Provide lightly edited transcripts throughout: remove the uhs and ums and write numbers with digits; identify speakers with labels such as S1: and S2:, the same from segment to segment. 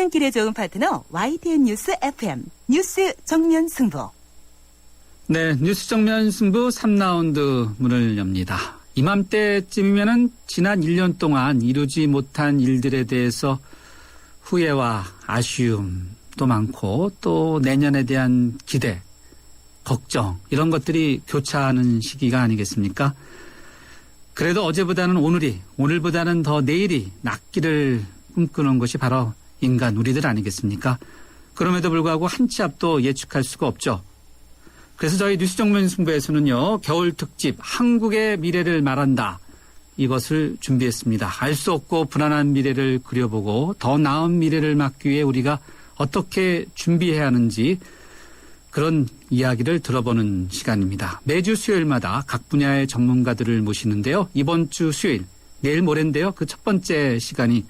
S1: 퇴근길에 좋은 파트너 YTN 뉴스 FM 뉴스 정면 승부.
S2: 네, 뉴스 정면 승부 3라운드 문을 엽니다. 이맘때쯤이면은 지난 1년 동안 이루지 못한 일들에 대해서 후회와 아쉬움도 많고 또 내년에 대한 기대, 걱정 이런 것들이 교차하는 시기가 아니겠습니까? 그래도 어제보다는 오늘보다는 더 내일이 낫기를 꿈꾸는 것이 바로 인간 우리들 아니겠습니까? 그럼에도 불구하고 한 치 앞도 예측할 수가 없죠. 그래서 저희 뉴스 정면 승부에서는요, 겨울 특집 한국의 미래를 말한다. 이것을 준비했습니다. 알 수 없고 불안한 미래를 그려보고 더 나은 미래를 막기 위해 우리가 어떻게 준비해야 하는지 그런 이야기를 들어보는 시간입니다. 매주 수요일마다 각 분야의 전문가들을 모시는데요. 이번 주 수요일, 내일 모레인데요. 그 첫 번째 시간이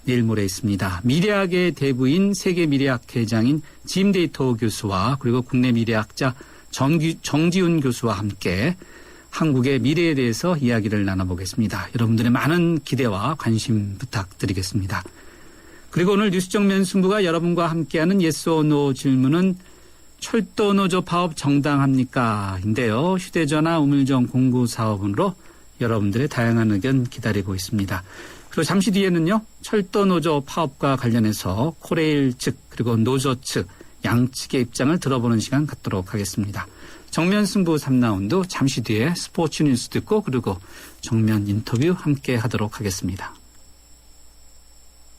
S2: 내일 모레 있습니다. 미래학의 대부인 세계미래학 회장인 짐 데이터 교수와 그리고 국내 미래학자 정지훈 교수와 함께 한국의 미래에 대해서 이야기를 나눠보겠습니다. 여러분들의 많은 기대와 관심 부탁드리겠습니다. 그리고 오늘 뉴스 정면 승부가 여러분과 함께하는 yes or no 질문은 철도 노조 파업 정당합니까? 인데요. 휴대전화 우물정 0945번으로 여러분들의 다양한 의견 기다리고 있습니다. 그리고 잠시 뒤에는요. 철도 노조 파업과 관련해서 코레일 측 그리고 노조 측 양측의 입장을 들어보는 시간 갖도록 하겠습니다. 정면 승부 3라운드 잠시 뒤에 스포츠 뉴스 듣고 그리고 정면 인터뷰 함께 하도록 하겠습니다.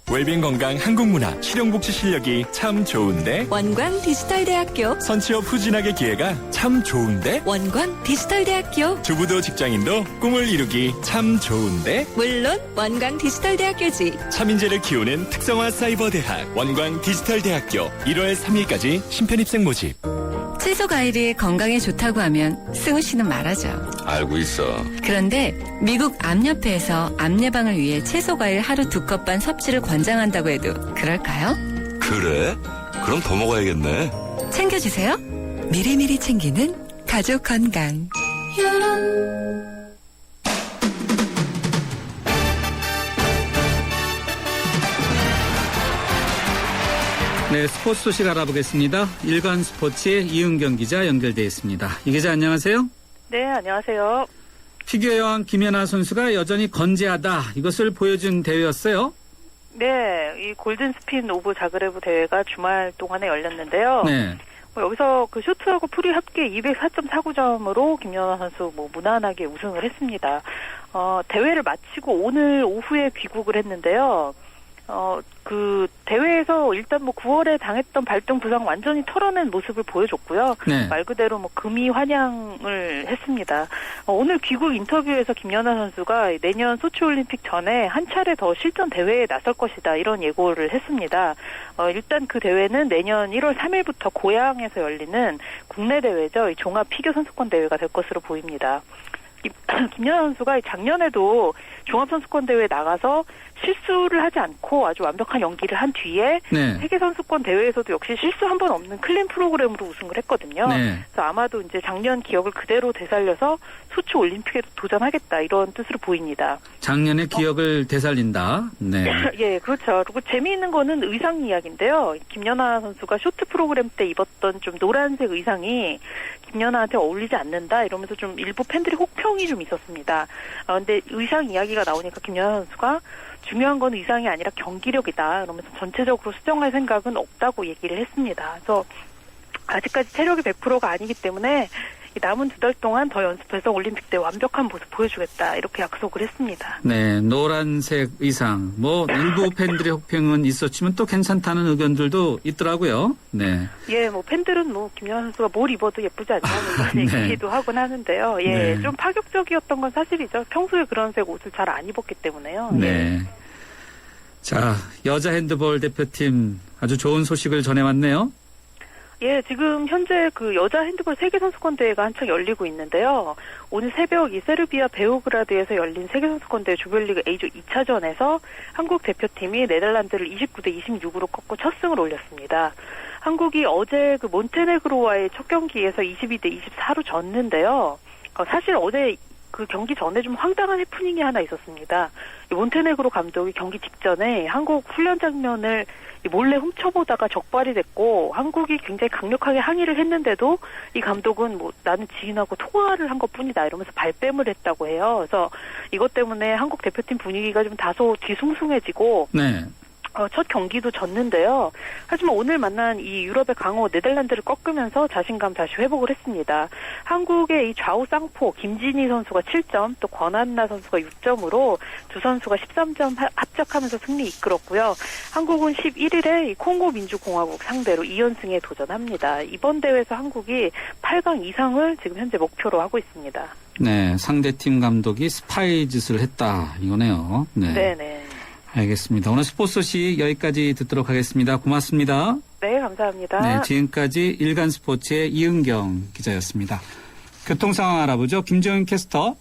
S3: 웰빙 건강 한국문화 실용복지 실력이 참 좋은데
S4: 원광 디지털대학교
S3: 선취업 후진학의 기회가 참 좋은데
S4: 원광 디지털대학교
S3: 주부도 직장인도 꿈을 이루기 참 좋은데
S4: 물론 원광 디지털대학교지.
S3: 차민재를 키우는 특성화 사이버대학 원광 디지털대학교 1월 3일까지 신편입생 모집.
S4: 채소 과일이 건강에 좋다고 하면 승우 씨는 말하죠.
S5: 알고 있어.
S4: 그런데 미국 암협회에서 암 예방을 위해 채소 과일 하루 2컵 반 섭취를 권장한다고 해도 그럴까요?
S5: 그래? 그럼 더 먹어야겠네.
S4: 챙겨주세요. 미리미리 챙기는 가족 건강.
S2: 네, 스포츠 소식 알아보겠습니다. 일간 스포츠의 이은경 기자 연결되어 있습니다. 이 기자 안녕하세요.
S6: 네, 안녕하세요.
S2: 피겨 여왕 김연아 선수가 여전히 건재하다. 이것을 보여준 대회였어요.
S6: 네, 이 골든 스핀 오브 자그레브 대회가 주말 동안에 열렸는데요.
S2: 네.
S6: 여기서 그 쇼트하고 프리 합계 204.49점으로 김연아 선수 무난하게 우승을 했습니다. 대회를 마치고 오늘 오후에 귀국을 했는데요. 그 대회에서 일단 9월에 당했던 발등 부상 완전히 털어낸 모습을 보여줬고요.
S2: 네.
S6: 말 그대로 금이 환영을 했습니다. 오늘 귀국 인터뷰에서 김연아 선수가 내년 소치 올림픽 전에 한 차례 더 실전 대회에 나설 것이다 이런 예고를 했습니다. 일단 그 대회는 내년 1월 3일부터 고향에서 열리는 국내 대회죠. 이 종합 피겨 선수권 대회가 될 것으로 보입니다. 김연아 선수가 작년에도 종합선수권대회에 나가서 실수를 하지 않고 아주 완벽한 연기를 한 뒤에
S2: 네.
S6: 세계선수권 대회에서도 역시 실수 한 번 없는 클린 프로그램으로 우승을 했거든요.
S2: 네.
S6: 그래서 아마도 이제 작년 기억을 그대로 되살려서 소치 올림픽에도 도전하겠다 이런 뜻으로 보입니다.
S2: 작년의 기억을 되살린다. 네.
S6: 예, 그렇죠. 그리고 재미있는 거는 의상 이야기인데요. 김연아 선수가 쇼트 프로그램 때 입었던 좀 노란색 의상이 김연아한테 어울리지 않는다 이러면서 좀 일부 팬들의 혹평이 좀 있었습니다. 근데 의상 이야기가 나오니까 김연아 선수가 중요한 건 의상이 아니라 경기력이다. 그러면서 전체적으로 수정할 생각은 없다고 얘기를 했습니다. 그래서 아직까지 체력이 100%가 아니기 때문에 남은 2달 동안 더 연습해서 올림픽 때 완벽한 모습 보여주겠다. 이렇게 약속을 했습니다.
S2: 네, 노란색 의상. 일부 팬들의 혹평은 있었지만 또 괜찮다는 의견들도 있더라고요. 네.
S6: 예, 팬들은 김연아 선수가 뭘 입어도 예쁘지 않냐는 이런
S2: 네.
S6: 얘기도 하곤 하는데요. 예,
S2: 네.
S6: 좀 파격적이었던 건 사실이죠. 평소에 그런 색 옷을 잘 안 입었기 때문에요.
S2: 네. 자, 여자 핸드볼 대표팀 아주 좋은 소식을 전해왔네요.
S6: 예, 지금 현재 그 여자 핸드볼 세계선수권대회가 한창 열리고 있는데요. 오늘 새벽 이 세르비아 베오그라드에서 열린 세계선수권대회 조별리그 A조 2차전에서 한국 대표팀이 네덜란드를 29대 26으로 꺾고 첫 승을 올렸습니다. 한국이 어제 그 몬테네그로와의 첫 경기에서 22대 24로 졌는데요. 사실 어제 그 경기 전에 좀 황당한 해프닝이 하나 있었습니다. 이 몬테네그로 감독이 경기 직전에 한국 훈련 장면을 몰래 훔쳐보다가 적발이 됐고 한국이 굉장히 강력하게 항의를 했는데도 이 감독은 뭐 나는 지인하고 통화를 한 것뿐이다 이러면서 발뺌을 했다고 해요. 그래서 이것 때문에 한국 대표팀 분위기가 좀 다소 뒤숭숭해지고
S2: 네.
S6: 첫 경기도 졌는데요. 하지만 오늘 만난 이 유럽의 강호 네덜란드를 꺾으면서 자신감 다시 회복을 했습니다. 한국의 이 좌우 쌍포 김진희 선수가 7점, 또 권한나 선수가 6점으로 두 선수가 13점 합작하면서 승리 이끌었고요. 한국은 11일에 이 콩고 민주공화국 상대로 2연승에 도전합니다. 이번 대회에서 한국이 8강 이상을 지금 현재 목표로 하고 있습니다.
S2: 네, 상대팀 감독이 스파이 짓을 했다 이거네요. 네.
S6: 네네.
S2: 알겠습니다. 오늘 스포츠 소식 여기까지 듣도록 하겠습니다. 고맙습니다.
S6: 네, 감사합니다.
S2: 네, 지금까지 일간스포츠의 이은경 기자였습니다. 교통 상황 알아보죠. 김정은 캐스터.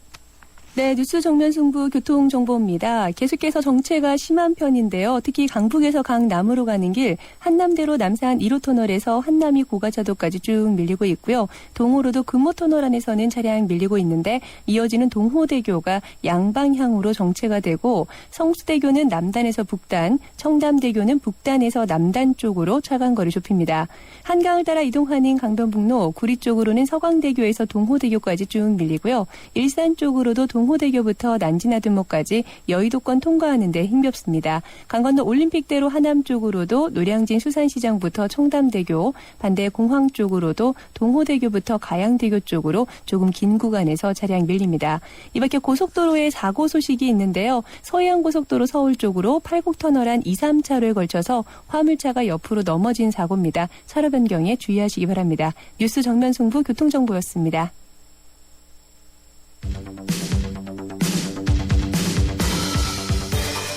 S7: 네, 뉴스 정면 승부 교통정보입니다. 계속해서 정체가 심한 편인데요. 특히 강북에서 강남으로 가는 길 한남대로 남산 1호 터널에서 한남이 고가차도까지 쭉 밀리고 있고요. 동호로도 금호터널 안에서는 차량 밀리고 있는데 이어지는 동호대교가 양방향으로 정체가 되고 성수대교는 남단에서 북단, 청담대교는 북단에서 남단 쪽으로 차간거리 좁힙니다. 한강을 따라 이동하는 강변북로 구리 쪽으로는 서강대교에서 동호대교까지 쭉 밀리고요. 일산 쪽으로도 동호대교부터 난지나들목까지 여의도권 통과하는 데 힘겹습니다. 강건도 올림픽대로 하남 쪽으로도 노량진 수산시장부터 청담대교, 반대 공항 쪽으로도 동호대교부터 가양대교 쪽으로 조금 긴 구간에서 차량 밀립니다. 이 밖에 고속도로에 사고 소식이 있는데요. 서해안고속도로 서울 쪽으로 팔곡터널 안 2, 3차로에 걸쳐서 화물차가 옆으로 넘어진 사고입니다. 차로 변경에 주의하시기 바랍니다. 뉴스 정면 승부 교통정보였습니다.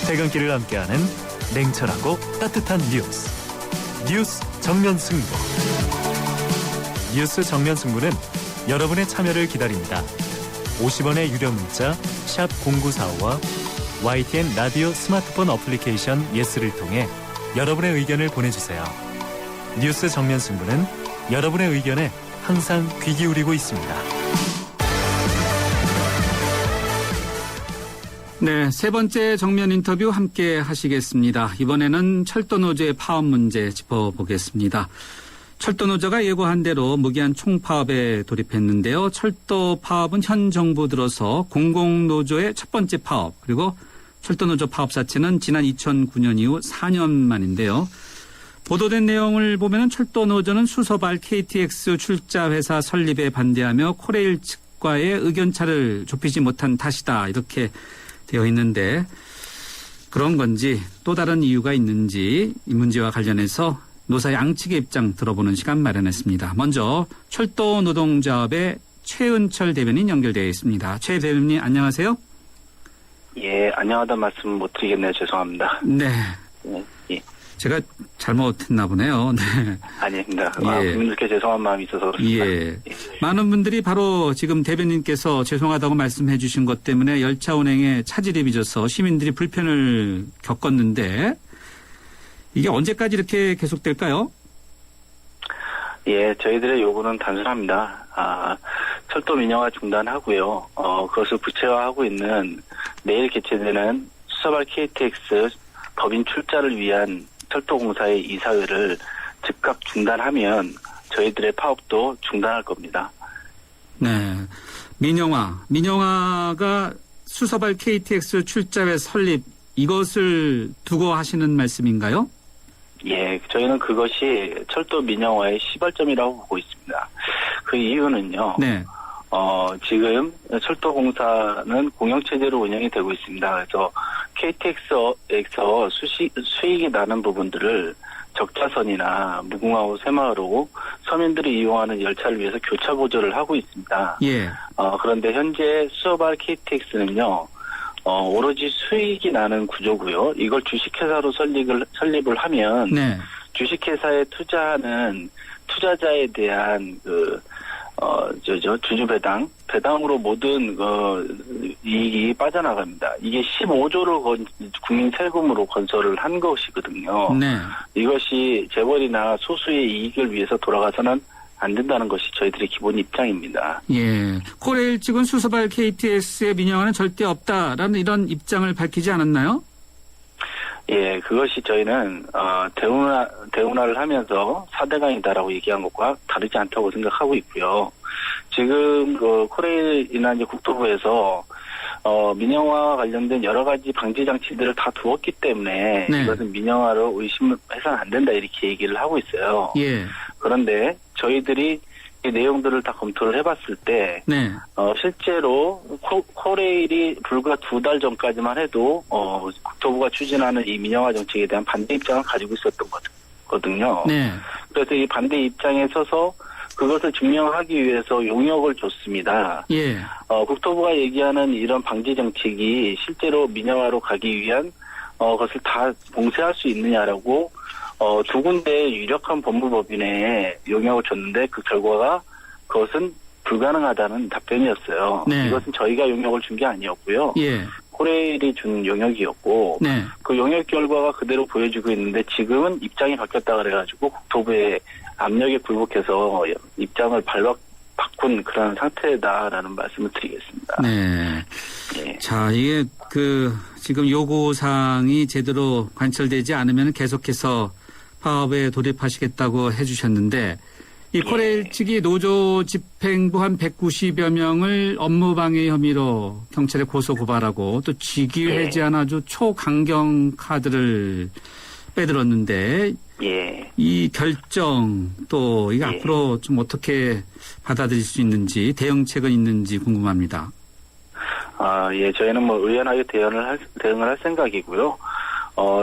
S8: 퇴근길을 함께하는 냉철하고 따뜻한 뉴스 정면 승부. 뉴스 정면 승부는 여러분의 참여를 기다립니다. 50원의 유료 문자 샵 0945와 YTN 라디오 스마트폰 어플리케이션 예스를 통해 여러분의 의견을 보내주세요. 뉴스 정면 승부는 여러분의 의견에 항상 귀 기울이고 있습니다.
S2: 네, 세 번째 정면 인터뷰 함께 하시겠습니다. 이번에는 철도노조의 파업 문제 짚어보겠습니다. 철도노조가 예고한 대로 무기한 총파업에 돌입했는데요. 철도 파업은 현 정부 들어서 공공노조의 첫 번째 파업, 그리고 철도노조 파업 자체는 지난 2009년 이후 4년 만인데요. 보도된 내용을 보면 철도노조는 수서발 KTX 출자회사 설립에 반대하며 코레일 측과의 의견차를 좁히지 못한 탓이다, 이렇게 되어 있는데 그런 건지 또 다른 이유가 있는지 이 문제와 관련해서 노사 양측의 입장 들어보는 시간 마련했습니다. 먼저 철도 노동조합의 최은철 대변인 연결되어 있습니다. 최 대변인 안녕하세요.
S9: 예, 안녕하다는 말씀 못 드리겠네요. 죄송합니다.
S2: 네.
S9: 예.
S2: 제가 잘못했나 보네요. 네.
S9: 아닙니다.
S2: 예.
S9: 국민들께 죄송한 마음이 있어서 그렇습니다.
S2: 예. 많은 분들이 바로 지금 대변인께서 죄송하다고 말씀해 주신 것 때문에 열차 운행에 차질이 빚어서 시민들이 불편을 겪었는데 이게 언제까지 이렇게 계속될까요?
S9: 예, 저희들의 요구는 단순합니다. 철도 민영화 중단하고요. 그것을 구체화하고 있는 내일 개최되는 수서발 KTX 법인 출자를 위한 철도공사의 이사회를 즉각 중단하면 저희들의 파업도 중단할 겁니다.
S2: 네. 민영화가 수서발 KTX 출자회 설립 이것을 두고 하시는 말씀인가요?
S9: 예, 저희는 그것이 철도 민영화의 시발점이라고 보고 있습니다. 그 이유는요.
S2: 네.
S9: 지금 철도공사는 공영체제로 운영이 되고 있습니다. 그래서 KTX에서 수익이 나는 부분들을 적자선이나 무궁화호 새마을호 서민들이 이용하는 열차를 위해서 교차 보조를 하고 있습니다.
S2: 예.
S9: 그런데 현재 수서발 KTX는요. 오로지 수익이 나는 구조고요. 이걸 주식회사로 설립을 하면
S2: 네.
S9: 주식회사에 투자하는 투자자에 대한 주주 배당으로 모든 이익이 빠져나갑니다. 이게 15조를 국민 세금으로 건설을 한 것이거든요.
S2: 네.
S9: 이것이 재벌이나 소수의 이익을 위해서 돌아가서는 안 된다는 것이 저희들의 기본 입장입니다.
S2: 예. 코레일 측은 수서발 KTX의 민영화는 절대 없다라는 이런 입장을 밝히지 않았나요?
S9: 예, 그것이 저희는 대운하를 하면서 4대강이다라고 얘기한 것과 다르지 않다고 생각하고 있고요. 지금 그 코레일이나 이제 국토부에서 민영화와 관련된 여러 가지 방지 장치들을 다 두었기 때문에
S2: 네.
S9: 이것은 민영화로 의심해서는 안 된다 이렇게 얘기를 하고 있어요.
S2: 예.
S9: 그런데 저희들이 이 내용들을 다 검토를 해봤을 때
S2: 네.
S9: 실제로 코레일이 불과 2달 전까지만 해도 국토부가 추진하는 이 민영화 정책에 대한 반대 입장을 가지고 있었던 거거든요.
S2: 네.
S9: 그래서 이 반대 입장에 서서 그것을 증명하기 위해서 용역을 줬습니다.
S2: 예.
S9: 국토부가 얘기하는 이런 방지 정책이 실제로 민영화로 가기 위한 것을 다 봉쇄할 수 있느냐라고 두 군데 유력한 법무법인에 용역을 줬는데 그 결과가 그것은 불가능하다는 답변이었어요.
S2: 네.
S9: 이것은 저희가 용역을 준 게 아니었고요.
S2: 예.
S9: 코레일이 준 용역이었고
S2: 네.
S9: 그 용역 결과가 그대로 보여지고 있는데 지금은 입장이 바뀌었다 그래가지고 국토부의 압력에 굴복해서 입장을 바꾼 그런 상태다라는 말씀을 드리겠습니다.
S2: 네.
S9: 네.
S2: 자, 이게 지금 요구사항이 제대로 관철되지 않으면 계속해서 파업에 돌입하시겠다고 해주셨는데 이 코레일 측이 노조 집행부 한 190여 명을 업무방해 혐의로 경찰에 고소 고발하고 또 직위 해제한 아주 초강경 카드를 빼들었는데
S9: 예.
S2: 이 결정 또 이게 앞으로 좀 어떻게 받아들일 수 있는지 대응책은 있는지 궁금합니다.
S9: 예, 저희는 의연하게 대응을 할 생각이고요.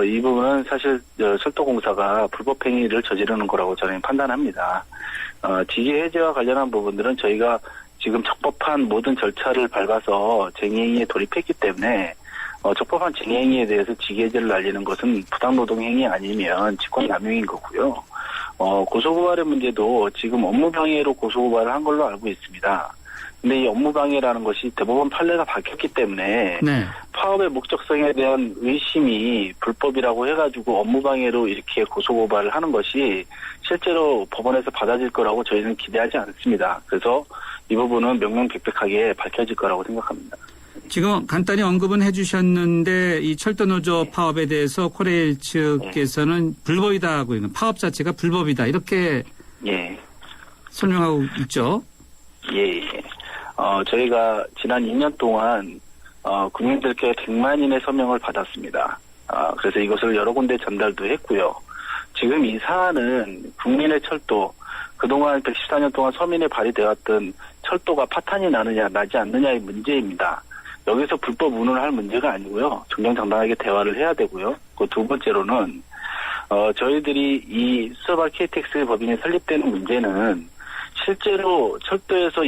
S9: 이 부분은 사실 철도공사가 불법 행위를 저지르는 거라고 저는 판단합니다. 직위 해제와 관련한 부분들은 저희가 지금 적법한 모든 절차를 밟아서 쟁의행위에 돌입했기 때문에 적법한 쟁의행위에 대해서 직위 해제를 날리는 것은 부당노동행위 아니면 직권남용인 거고요. 고소고발의 문제도 지금 업무방해로 고소고발을 한 걸로 알고 있습니다. 근데 이 업무방해라는 것이 대법원 판례가 바뀌었기 때문에
S2: 네.
S9: 파업의 목적성에 대한 의심이 불법이라고 해가지고 업무방해로 이렇게 고소고발을 하는 것이 실제로 법원에서 받아질 거라고 저희는 기대하지 않습니다. 그래서 이 부분은 명명백백하게 밝혀질 거라고 생각합니다.
S2: 지금 간단히 언급은 해주셨는데 이 철도노조 파업에 대해서 코레일 측께서는 불법이다 하고 있는 파업 자체가 불법이다 이렇게 설명하고 있죠.
S9: 예. 저희가 지난 2년 동안 국민들께 100만인의 서명을 받았습니다. 그래서 이것을 여러 군데 전달도 했고요. 지금 이 사안은 국민의 철도, 그동안 114년 동안 서민에 발휘되었던 철도가 파탄이 나느냐 나지 않느냐의 문제입니다. 여기서 불법 운운을 할 문제가 아니고요. 정정당당하게 대화를 해야 되고요. 그 두 번째로는 저희들이 이 수서발 KTX 법인이 설립되는 문제는 실제로 철도에서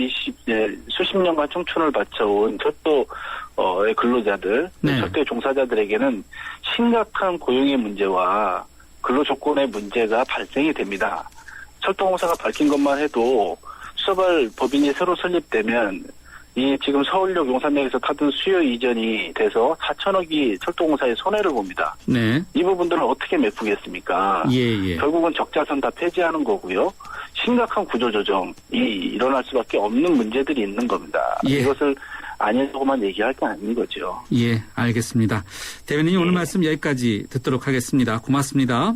S9: 수십 년간 청춘을 바쳐온 철도의 근로자들, 철도의 종사자들에게는 심각한 고용의 문제와 근로 조건의 문제가 발생이 됩니다. 철도공사가 밝힌 것만 해도 수서발 법인이 새로 설립되면 이 지금 서울역 용산역에서 타던 수요 이전이 돼서 4천억이 철도공사의 손해를 봅니다.
S2: 네.
S9: 이 부분들은 어떻게 메꾸겠습니까? 결국은 적자선 다 폐지하는 거고요. 심각한 구조조정이 일어날 수밖에 없는 문제들이 있는 겁니다. 이것을 아니라고만 얘기할 게 아닌 거죠.
S2: 예, 알겠습니다. 대변인님 오늘 말씀 여기까지 듣도록 하겠습니다. 고맙습니다.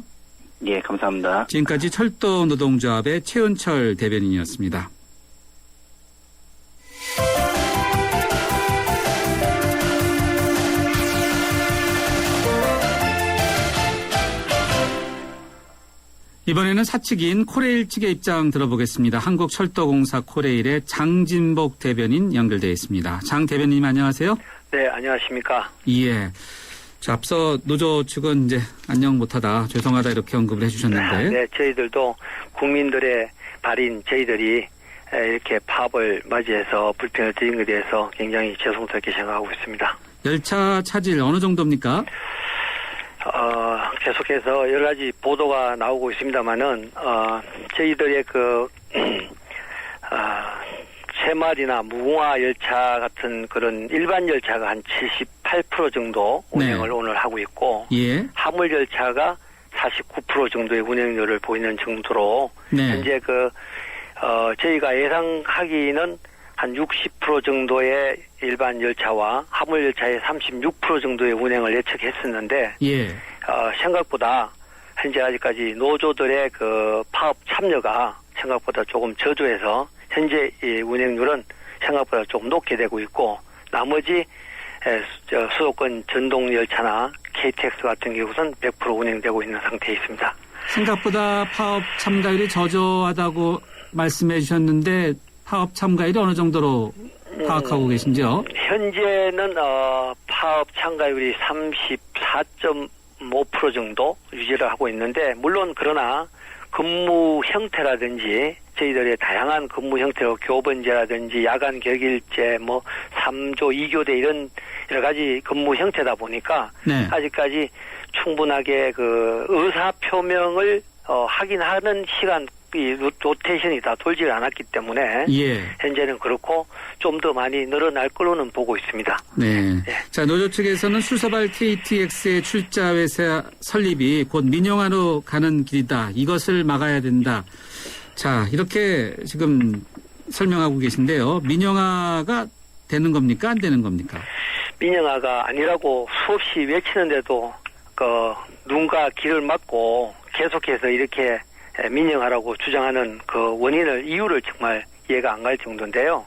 S9: 예, 감사합니다.
S2: 지금까지 철도노동조합의 최은철 대변인이었습니다. 이번에는 사측인 코레일 측의 입장 들어보겠습니다. 한국철도공사 코레일의 장진복 대변인 연결되어 있습니다. 장 대변인님 안녕하세요.
S10: 네, 안녕하십니까.
S2: 예. 자, 앞서 노조 측은 이제 안녕 못하다, 죄송하다 이렇게 언급을 해주셨는데.
S10: 네, 저희들도 국민들의 발인 저희들이 이렇게 파업을 맞이해서 불편을 드린 것에 대해서 굉장히 죄송스럽게 생각하고 있습니다.
S2: 열차 차질 어느 정도입니까?
S10: 계속해서 여러 가지 보도가 나오고 있습니다만은, 저희들의 새마을이나 무궁화 열차 같은 그런 일반 열차가 한 78% 정도 운행을 오늘 하고 있고, 화물 열차가 49% 정도의 운행률을 보이는 정도로, 현재 저희가 예상하기는 한 60% 정도의 일반 열차와 화물 열차의 36% 정도의 운행을 예측했었는데,
S2: 예.
S10: 생각보다 현재 아직까지 노조들의 그 파업 참여가 생각보다 조금 저조해서 현재 이 운행률은 생각보다 좀 높게 되고 있고, 나머지 수도권 전동 열차나 KTX 같은 경우는 100% 운행되고 있는 상태에 있습니다.
S2: 생각보다 파업 참가율이 저조하다고 말씀해 주셨는데 파업 참가율이 어느 정도로 파악하고 계신지요?
S10: 현재는 파업 참가율이 34.5% 정도 유지를 하고 있는데, 물론 그러나 근무 형태라든지 저희들의 다양한 근무 형태로 교번제라든지 야간 격일제, 3조 2교대 이런 여러 가지 근무 형태다 보니까
S2: 네.
S10: 아직까지 충분하게 그 의사 표명을 하긴 하는 시간 이 로테이션이 다 돌지 않았기 때문에
S2: 예.
S10: 현재는 그렇고 좀 더 많이 늘어날 걸로는 보고 있습니다.
S2: 네.
S10: 예.
S2: 자, 노조 측에서는 수서발 KTX의 출자 회사 설립이 곧 민영화로 가는 길이다. 이것을 막아야 된다. 자, 이렇게 지금 설명하고 계신데요. 민영화가 되는 겁니까? 안 되는 겁니까?
S10: 민영화가 아니라고 수없이 외치는데도 누군가 길을 막고 계속해서 이렇게 민영화라고 주장하는 그 이유를 정말 이해가 안 갈 정도인데요.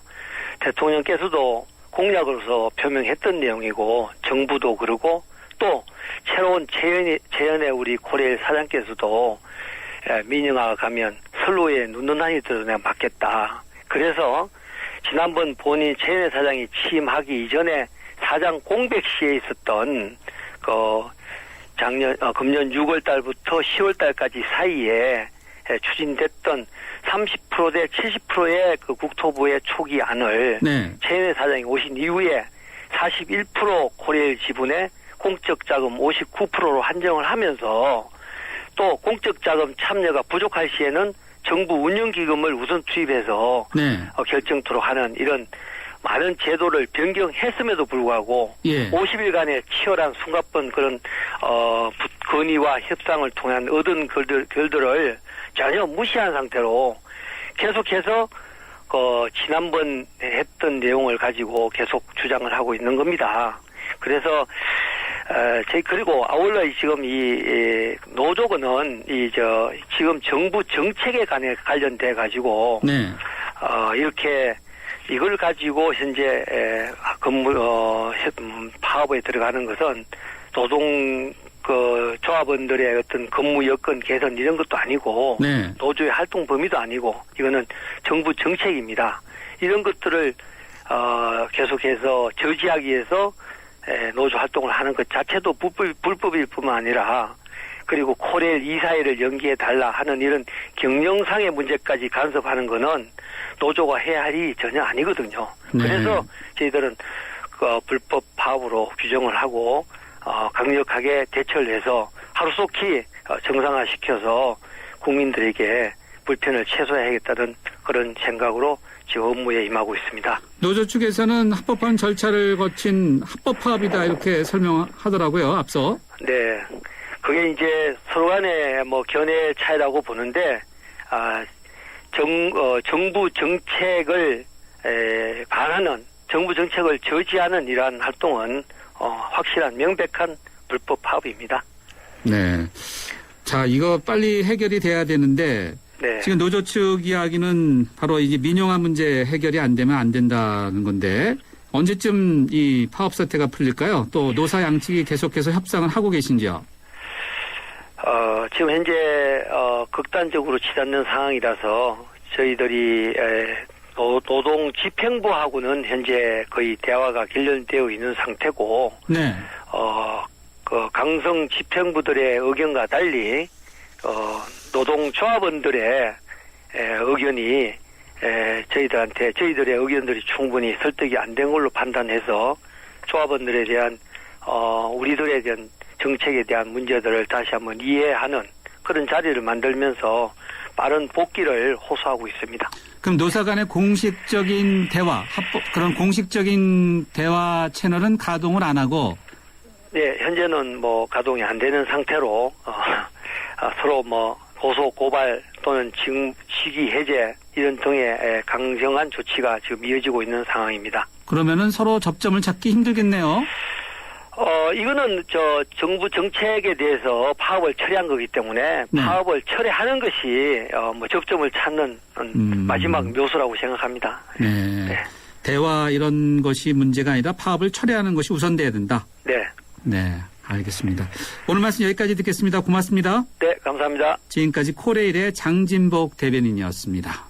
S10: 대통령께서도 공약으로서 표명했던 내용이고, 정부도 그러고, 또 새로운 재연의 우리 코레일 사장께서도 민영화가 가면 선로에 눕는 한이 들어도 내가 맞겠다. 그래서 지난번 본인 재연의 사장이 취임하기 이전에 사장 공백 시에 있었던 금년 6월 달부터 10월 달까지 사이에 추진됐던 30% 대 70%의 그 국토부의 초기 안을
S2: 네.
S10: 최은혜 사장이 오신 이후에 41% 코레일 지분에 공적 자금 59%로 한정을 하면서, 또 공적 자금 참여가 부족할 시에는 정부 운영기금을 우선 투입해서
S2: 네.
S10: 결정토록 하는 이런 많은 제도를 변경했음에도 불구하고
S2: 예.
S10: 50일간의 치열한 숨가쁜 그런 건의와 협상을 통한 얻은 결들을 전혀 무시한 상태로 계속해서 지난번 했던 내용을 가지고 계속 주장을 하고 있는 겁니다. 그래서 그리고 아울러 지금 이 노조는 지금 정부 정책에 관련돼 가지고
S2: 네.
S10: 이렇게 이걸 가지고 현재 파업에 들어가는 것은 노동 조합원들의 어떤 근무 여건 개선 이런 것도 아니고,
S2: 네.
S10: 노조의 활동 범위도 아니고, 이거는 정부 정책입니다. 이런 것들을 계속해서 저지하기 위해서 노조 활동을 하는 것 자체도 불법일 뿐만 아니라, 그리고 코레일 이사회를 연기해 달라 하는 이런 경영상의 문제까지 간섭하는 거는 노조가 해야 할 일이 전혀 아니거든요.
S2: 네.
S10: 그래서 저희들은 불법 파업으로 규정을 하고 강력하게 대처를 해서 하루속히 정상화시켜서 국민들에게 불편을 최소화해야겠다는 그런 생각으로 지금 업무에 임하고 있습니다.
S2: 노조 측에서는 합법한 절차를 거친 합법 파업이다 이렇게 설명하더라고요, 앞서.
S10: 네. 그게 이제 서로 간의 견해 차이라고 보는데, 정부 정책을 반하는, 정부 정책을 저지하는 이러한 활동은 확실한 명백한 불법 파업입니다.
S2: 네. 자, 이거 빨리 해결이 돼야 되는데,
S10: 네.
S2: 지금 노조 측 이야기는 바로 이제 민영화 문제 해결이 안 되면 안 된다는 건데, 언제쯤 이 파업 사태가 풀릴까요? 또 노사 양측이 계속해서 협상을 하고 계신지요?
S10: 지금 현재 극단적으로 치닫는 상황이라서 저희들이 노동 집행부하고는 현재 거의 대화가 결렬되어 있는 상태고,
S2: 네.
S10: 강성 집행부들의 의견과 달리 노동조합원들의 의견이 저희들의 의견들이 충분히 설득이 안 된 걸로 판단해서 조합원들에 대한 우리들에 대한 정책에 대한 문제들을 다시 한번 이해하는 그런 자리를 만들면서 빠른 복귀를 호소하고 있습니다.
S2: 그럼 노사 간의 공식적인 대화, 그런 공식적인 대화 채널은 가동을 안 하고?
S10: 네, 현재는 가동이 안 되는 상태로 서로 고소, 고발 또는 직위 해제 이런 등의 강경한 조치가 지금 이어지고 있는 상황입니다.
S2: 그러면은 서로 접점을 찾기 힘들겠네요.
S10: 이거는 정부 정책에 대해서 파업을 철회한 거기 때문에
S2: 네.
S10: 파업을 철회하는 것이 접점을 찾는 마지막 묘수라고 생각합니다.
S2: 네.
S10: 네.
S2: 대화 이런 것이 문제가 아니라 파업을 철회하는 것이 우선돼야 된다.
S10: 네.
S2: 네, 알겠습니다. 오늘 말씀 여기까지 듣겠습니다. 고맙습니다.
S10: 네, 감사합니다.
S2: 지금까지 코레일의 장진복 대변인이었습니다.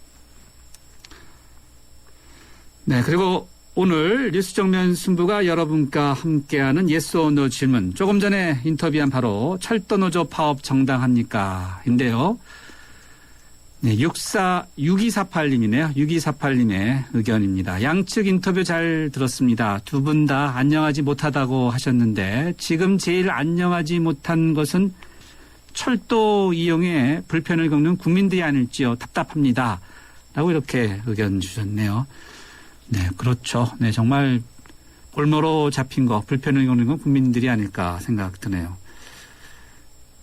S2: 네, 그리고 오늘 뉴스 정면 승부가 여러분과 함께하는 예스 오 노 질문. 조금 전에 인터뷰한 바로 철도노조 파업 정당합니까? 인데요. 네, 6248님이네요. 6248님의 의견입니다. 양측 인터뷰 잘 들었습니다. 두 분 다 안녕하지 못하다고 하셨는데 지금 제일 안녕하지 못한 것은 철도 이용에 불편을 겪는 국민들이 아닐지요. 답답합니다. 라고 이렇게 의견 주셨네요. 네, 그렇죠. 네, 정말 골머로 잡힌 거, 불편을 겪는 건 국민들이 아닐까 생각 드네요.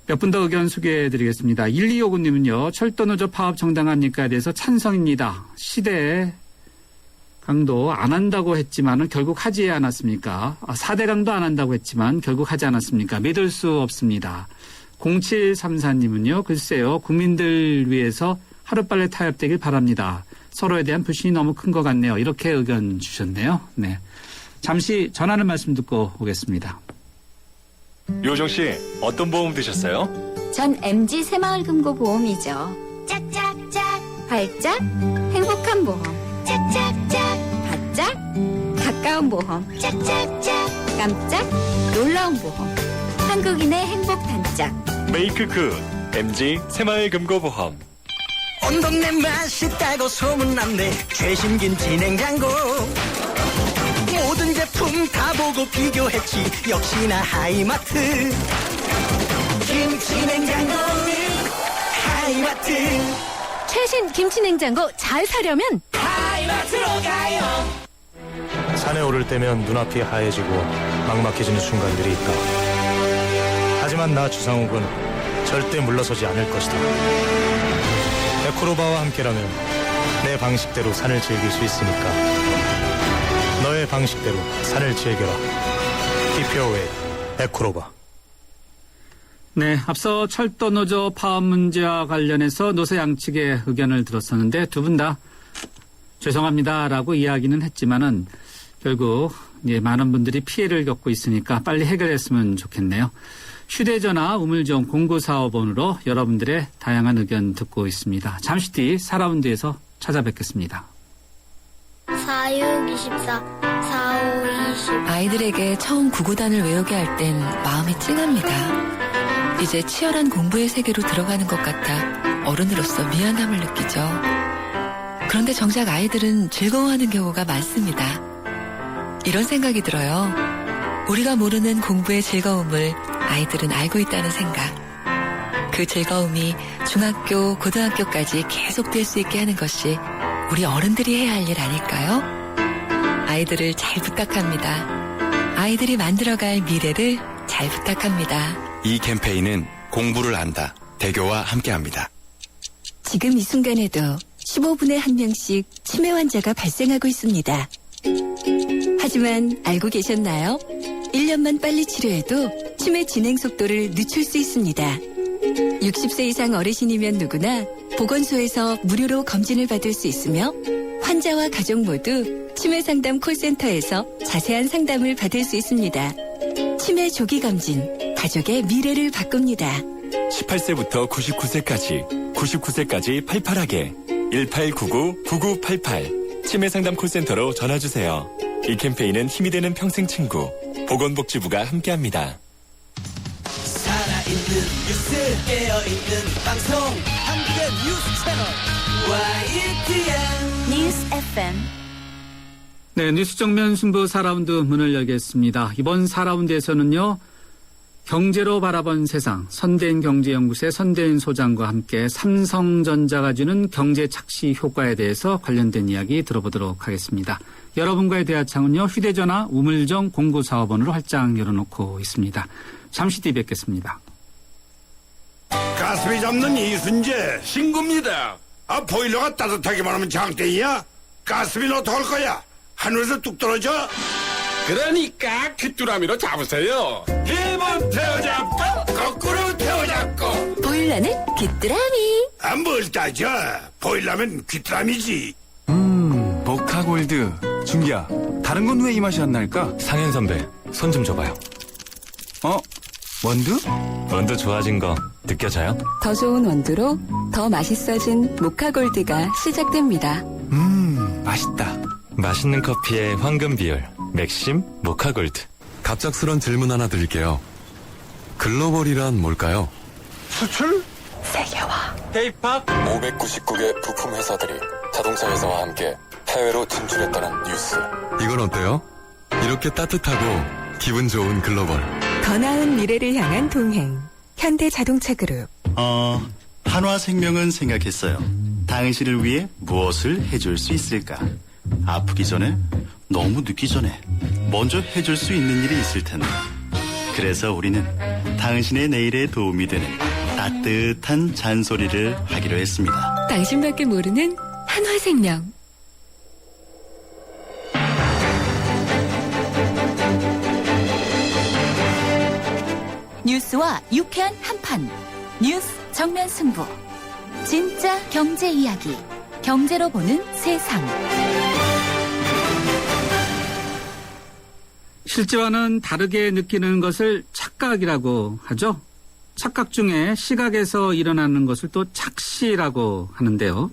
S2: 몇 분 더 의견 소개해드리겠습니다. 1259님은요. 철도노조 파업 정당합니까에 대해서 찬성입니다. 시대 강도 안 한다고 했지만은 결국 하지 않았습니까? 4대 강도 안 한다고 했지만 결국 하지 않았습니까? 믿을 수 없습니다. 0734님은요. 글쎄요. 국민들 위해서 하루빨리 타협되길 바랍니다. 서로에 대한 불신이 너무 큰 것 같네요. 이렇게 의견 주셨네요. 네, 잠시 전하는 말씀 듣고 오겠습니다.
S3: 요정 씨, 어떤 보험 드셨어요?
S11: 전 MG 새마을금고보험이죠. 짝짝짝 발짝 행복한 보험. 짝짝짝 바짝 가까운 보험. 짝짝짝 깜짝 놀라운 보험. 한국인의 행복 단짝.
S3: 메이크 굿 MG 새마을금고보험.
S12: 온 동네 맛있다고 소문났네. 최신 김치 냉장고. 모든 제품 다 보고 비교했지. 역시나 하이마트. 김치 냉장고는 하이마트.
S11: 최신 김치 냉장고 잘 사려면
S12: 하이마트로 가요.
S8: 산에 오를 때면 눈앞이 하얘지고 막막해지는 순간들이 있다. 하지만 나 주상욱은 절대 물러서지 않을 것이다. 에코로바와 함께라면 내 방식대로 산을 즐길 수 있으니까 너의 방식대로 산을 즐겨라. Keep your way, 에코로바.
S2: 네, 앞서 철도노조 파업 문제와 관련해서 노사 양측의 의견을 들었었는데 두 분 다 죄송합니다라고 이야기는 했지만은 결국 많은 분들이 피해를 겪고 있으니까 빨리 해결했으면 좋겠네요. 휴대전화 우물정 0945번으로 여러분들의 다양한 의견 듣고 있습니다. 잠시 뒤 4라운드에서 찾아뵙겠습니다.
S13: 4624 4520
S4: 아이들에게 처음 구구단을 외우게 할 땐 마음이 찡합니다. 이제 치열한 공부의 세계로 들어가는 것 같아 어른으로서 미안함을 느끼죠. 그런데 정작 아이들은 즐거워하는 경우가 많습니다. 이런 생각이 들어요. 우리가 모르는 공부의 즐거움을 아이들은 알고 있다는 생각. 그 즐거움이 중학교, 고등학교까지 계속될 수 있게 하는 것이 우리 어른들이 해야 할 일 아닐까요? 아이들을 잘 부탁합니다. 아이들이 만들어갈 미래를 잘 부탁합니다.
S14: 이 캠페인은 공부를 안다. 대교와 함께합니다.
S15: 지금 이 순간에도 15분에 한 명씩 치매 환자가 발생하고 있습니다. 하지만 알고 계셨나요? 1년만 빨리 치료해도 치매 진행 속도를 늦출 수 있습니다. 60세 이상 어르신이면 누구나 보건소에서 무료로 검진을 받을 수 있으며 환자와 가족 모두 치매 상담 콜센터에서 자세한 상담을 받을 수 있습니다. 치매 조기 검진, 가족의 미래를 바꿉니다.
S3: 18세부터 99세까지 88하게 1899-9988 치매상담 콜센터로 전화주세요. 이 캠페인은 힘이 되는 평생친구 보건복지부가 함께합니다.
S12: 살아있는 뉴스 깨어있는 방송 한국의 뉴스 채널 YTN
S13: 뉴스 FM.
S2: 네, 뉴스 정면 승부 4라운드 문을 열겠습니다. 이번 4라운드에서는요. 경제로 바라본 세상 선대인 경제연구소의 선대인 소장과 함께 삼성전자가 주는 경제 착시 효과에 대해서 관련된 이야기 들어보도록 하겠습니다. 여러분과의 대화창은요. 휴대전화 우물정 0945번으로 활짝 열어놓고 있습니다. 잠시 뒤 뵙겠습니다.
S16: 가스비 잡는 이순재 신구입니다. 보일러가 따뜻하기만 하면 장땡이야? 가스비는 어떡할 거야? 하늘에서 뚝 떨어져? 그러니까 귀뚜라미로 잡으세요. 힘은 태워잡고 거꾸로 태워잡고.
S15: 보일러는 귀뚜라미.
S16: 뭘 따져? 보일러면 귀뚜라미지.
S17: 모카골드. 준기야, 다른 건 왜 이 맛이 안 날까?
S3: 상현 선배, 손 좀 줘봐요.
S17: 원두?
S3: 원두 좋아진 거 느껴져요?
S15: 더 좋은 원두로 더 맛있어진 모카골드가 시작됩니다.
S17: 맛있다.
S3: 맛있는 커피의 황금 비율, 맥심 모카골드.
S14: 갑작스런 질문 하나 드릴게요. 글로벌이란 뭘까요?
S16: 수출?
S15: 세계화.
S3: K-POP
S14: 599개 부품 회사들이 자동차 회사와 함께 해외로 진출했다는 뉴스. 이건 어때요? 이렇게 따뜻하고 기분 좋은 글로벌.
S15: 더 나은 미래를 향한 동행. 현대자동차그룹.
S18: 한화생명은 생각했어요. 당신을 위해 무엇을 해줄 수 있을까? 아프기 전에, 너무 늦기 전에 먼저 해줄 수 있는 일이 있을 텐데. 그래서 우리는 당신의 내일에 도움이 되는 따뜻한 잔소리를 하기로 했습니다.
S15: 당신밖에 모르는 한화생명.
S1: 뉴스와 유쾌한 한판. 뉴스 정면 승부. 진짜 경제 이야기. 경제로 보는 세상.
S2: 실제와는 다르게 느끼는 것을 착각이라고 하죠. 착각 중에 시각에서 일어나는 것을 또 착시라고 하는데요.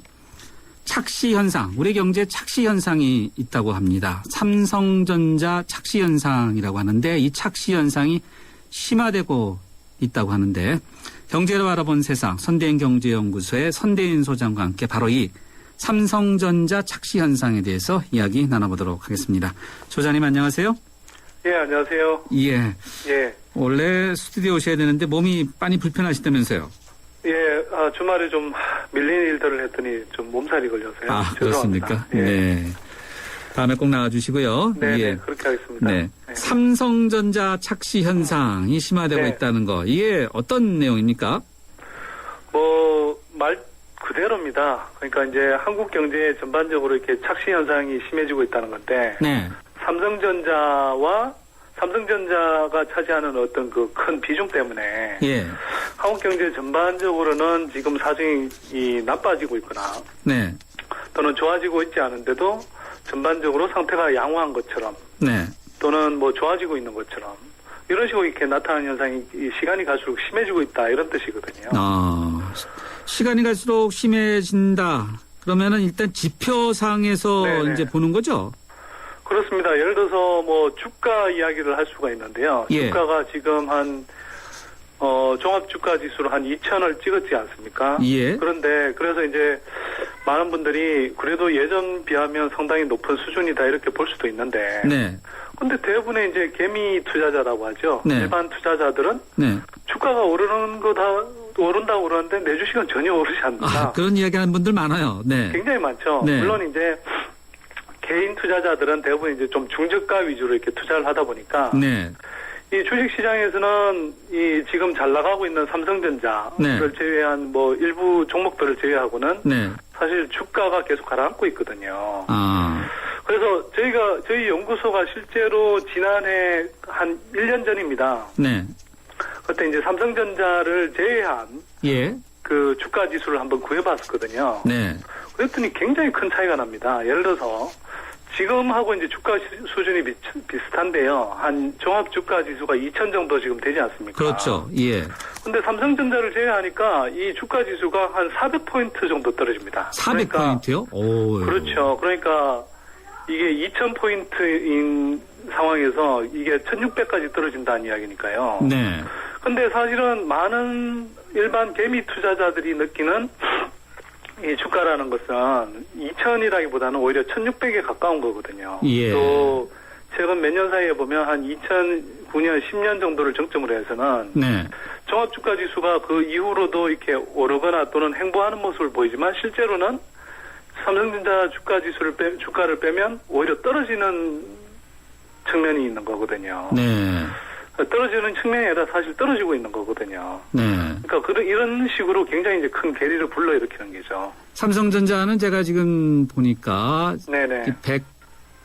S2: 착시 현상, 우리 경제에 착시 현상이 있다고 합니다. 삼성전자 착시 현상이라고 하는데 이 착시 현상이 심화되고 있다고 하는데 경제를 바라본 세상 선대인 경제연구소의 선대인 소장과 함께 바로 이 삼성전자 착시 현상에 대해서 이야기 나눠보도록 하겠습니다. 소장님 안녕하세요.
S19: 예, 안녕하세요.
S2: 예.
S19: 예.
S2: 원래 스튜디오 오셔야 되는데 몸이 많이 불편하시다면서요?
S19: 예, 주말에 좀 밀린 일들을 했더니 좀 몸살이 걸려서요.
S2: 그렇습니까?
S19: 예.
S2: 네. 다음에 꼭 나와주시고요.
S19: 네,
S2: 예.
S19: 그렇게 하겠습니다.
S2: 네. 삼성전자 착시 현상이 심화되고 있다는 거. 이게 어떤 내용입니까?
S19: 말 그대로입니다. 그러니까 이제 한국 경제 전반적으로 이렇게 착시 현상이 심해지고 있다는 건데.
S2: 네.
S19: 삼성전자가 차지하는 어떤 그 큰 비중 때문에.
S2: 예.
S19: 한국 경제 전반적으로는 지금 사정이 나빠지고 있거나.
S2: 네.
S19: 또는 좋아지고 있지 않은데도 전반적으로 상태가 양호한 것처럼.
S2: 네.
S19: 또는 좋아지고 있는 것처럼. 이런 식으로 이렇게 나타나는 현상이 시간이 갈수록 심해지고 있다. 이런 뜻이거든요.
S2: 시간이 갈수록 심해진다. 그러면은 일단 지표상에서
S19: 네네.
S2: 이제 보는 거죠?
S19: 그렇습니다. 예를 들어서 주가 이야기를 할 수가 있는데요.
S2: 예.
S19: 주가가 지금 종합주가지수로 한 2,000을 찍었지 않습니까?
S2: 예.
S19: 그런데 그래서 이제 많은 분들이 그래도 예전 비하면 상당히 높은 수준이다 이렇게 볼 수도 있는데.
S2: 네.
S19: 근데 대부분의 이제 개미 투자자라고 하죠.
S2: 네.
S19: 일반 투자자들은
S2: 네.
S19: 주가가 오른다고 그러는데 내 주식은 전혀 오르지 않는다.
S2: 그런 이야기 하는 분들 많아요. 네.
S19: 굉장히 많죠.
S2: 네.
S19: 물론 이제 개인 투자자들은 대부분 이제 좀 중저가 위주로 이렇게 투자를 하다 보니까
S2: 네.
S19: 이 주식 시장에서는 이 지금 잘 나가고 있는 삼성전자를
S2: 네.
S19: 제외한 일부 종목들을 제외하고는
S2: 네.
S19: 사실 주가가 계속 가라앉고 있거든요.
S2: 아.
S19: 그래서 저희 연구소가 실제로 지난해 한 1년 전입니다.
S2: 네.
S19: 그때 이제 삼성전자를 제외한
S2: 예.
S19: 그 주가 지수를 한번 구해봤었거든요.
S2: 네.
S19: 그랬더니 굉장히 큰 차이가 납니다. 예를 들어서 지금하고 이제 주가 수준이 비슷한데요. 한 종합 주가 지수가 2,000 정도 지금 되지 않습니까?
S2: 그렇죠. 예.
S19: 근데 삼성전자를 제외하니까 이 주가 지수가 한 400포인트 정도 떨어집니다.
S2: 400포인트요? 오.
S19: 그렇죠. 그러니까 이게 2,000포인트인 상황에서 이게 1,600까지 떨어진다는 이야기니까요.
S2: 네.
S19: 근데 사실은 많은 일반 개미 투자자들이 느끼는 이 주가라는 것은 2,000이라기보다는 오히려 1,600에 가까운 거거든요.
S2: 예.
S19: 또 최근 몇 년 사이에 보면 한 2009년, 10년 정도를 정점으로 해서는
S2: 네.
S19: 종합주가 지수가 그 이후로도 이렇게 오르거나 또는 횡보하는 모습을 보이지만 실제로는 삼성전자 주가를 빼면 오히려 떨어지는 측면이 있는 거거든요.
S2: 네.
S19: 떨어지는 측면이 아니라 사실 떨어지고 있는 거거든요.
S2: 네.
S19: 그러니까 이런 식으로 굉장히 이제 큰 괴리를 불러일으키는 거죠.
S2: 삼성전자는 제가 지금 보니까
S19: 네네.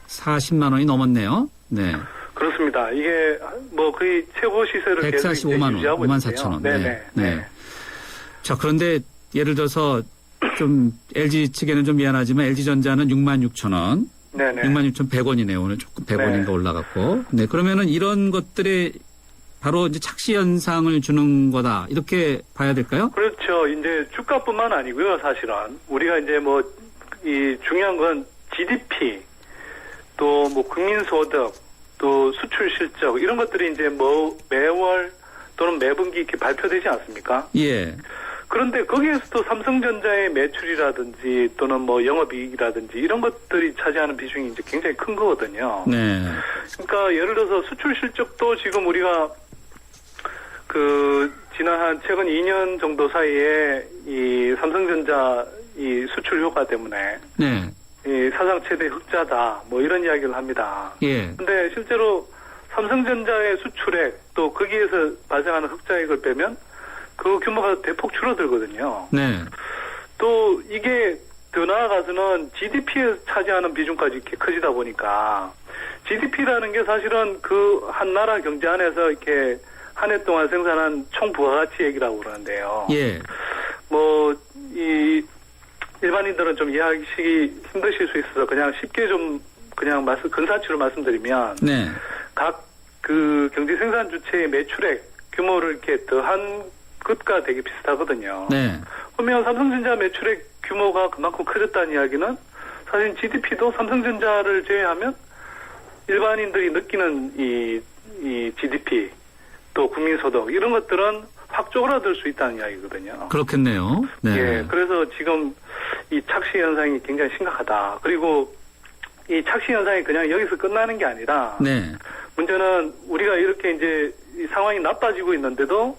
S2: 140만 원이 넘었네요. 네.
S19: 그렇습니다. 이게 뭐 거의 최고 시세를 계속
S2: 145만 원,
S19: 유지하고
S2: 5만
S19: 있는데요.
S2: 4천 원.
S19: 네네.
S2: 네. 자, 그런데 예를 들어서 좀 LG 측에는 좀 미안하지만 LG전자는 6만 6천 원.
S19: 네네.
S2: 6만 6,100원이네요. 오늘 조금 100원인가 올라갔고. 네. 그러면은 이런 것들이 바로 이제 착시 현상을 주는 거다. 이렇게 봐야 될까요?
S19: 그렇죠. 이제 주가뿐만 아니고요. 사실은 우리가 이제 뭐 이 중요한 건 GDP 또 뭐 국민소득 또 수출 실적 이런 것들이 이제 뭐 매월 또는 매분기 이렇게 발표되지 않습니까?
S2: 예.
S19: 그런데 거기에서도 삼성전자의 매출이라든지 또는 뭐 영업이익이라든지 이런 것들이 차지하는 비중이 이제 굉장히 큰 거거든요.
S2: 네.
S19: 그러니까 예를 들어서 수출 실적도 지금 우리가 지난 한 최근 2년 정도 사이에 이 삼성전자 이 수출 효과 때문에
S2: 네.
S19: 이 사상 최대 흑자다 뭐 이런 이야기를 합니다.
S2: 예.
S19: 근데 실제로 삼성전자의 수출액 또 거기에서 발생하는 흑자액을 빼면 그 규모가 대폭 줄어들거든요.
S2: 네.
S19: 또 이게 더 나아가서는 GDP에 차지하는 비중까지 이렇게 커지다 보니까 GDP라는 게 사실은 그 한 나라 경제 안에서 이렇게 한 해 동안 생산한 총 부가가치액이라고 그러는데요.
S2: 예.
S19: 뭐 이 일반인들은 좀 이해하기 힘드실 수 있어서 그냥 쉽게 좀 그냥 근사치로 말씀드리면
S2: 네.
S19: 각 그 경제 생산 주체의 매출액 규모를 이렇게 더한 것과 되게 비슷하거든요.
S2: 네.
S19: 그러면 삼성전자 매출액 규모가 그만큼 커졌다는 이야기는 사실 GDP도 삼성전자를 제외하면 일반인들이 느끼는 이 GDP 또 국민소득 이런 것들은 확 쪼그라들 수 있다는 이야기거든요.
S2: 그렇겠네요. 네.
S19: 예, 그래서 지금 이 착시 현상이 굉장히 심각하다. 그리고 이 착시 현상이 그냥 여기서 끝나는 게 아니라
S2: 네.
S19: 문제는 우리가 이렇게 이제 이 상황이 나빠지고 있는데도